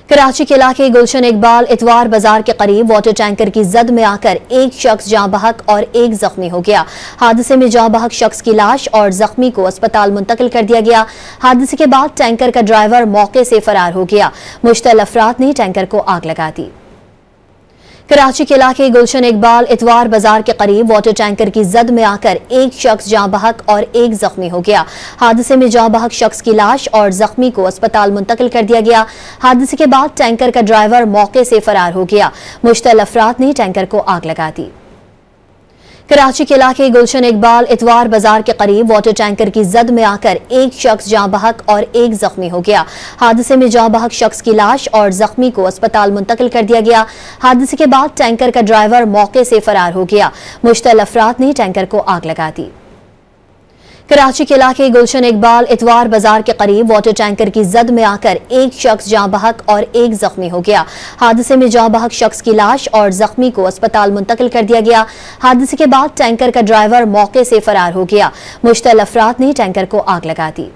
कराची के इलाके गुलशन इकबाल इतवार बाजार के करीब वाटर टैंकर की जद में आकर एक शख्स जाँ बहक और एक जख्मी हो गया। हादसे में जाँ बहक शख्स की लाश और जख्मी को अस्पताल मुंतकिल कर दिया गया। हादसे के बाद टैंकर का ड्राइवर मौके से फरार हो गया। मुश्तल अफराद ने टैंकर को आग लगा दी। कराची के इलाके गुलशन इकबाल इतवार बाजार के करीब वाटर टैंकर की जद में आकर एक शख्स जाँ बहक और एक जख्मी हो गया। हादसे में जाँ बहक शख्स की लाश और जख्मी को अस्पताल मुंतकिल कर दिया गया। हादसे के बाद टैंकर का ड्राइवर मौके से फरार हो गया। मुश्तल अफराद ने टैंकर को आग लगा दी। कराची के इलाके गुलशन इकबाल इतवार बाजार के करीब वाटर टैंकर की जद में आकर एक शख्स जाँ बहक और एक जख्मी हो गया। हादसे में जाँ बहक शख्स की लाश और जख्मी को अस्पताल मुंतकिल कर दिया गया। हादसे के बाद टैंकर का ड्राइवर मौके से फरार हो गया। मुश्तल अफराद ने टैंकर को आग लगा दी। कराची के इलाके गुलशन इकबाल इतवार बाजार के करीब वाटर टैंकर की जद में आकर एक शख्स जाँ बहक और एक जख्मी हो गया। हादसे में जाँ बहक शख्स की लाश और जख्मी को अस्पताल मुंतकिल कर दिया गया। हादसे के बाद टैंकर का ड्राइवर मौके से फरार हो गया। मुश्तल अफराद ने टैंकर को आग लगा दी।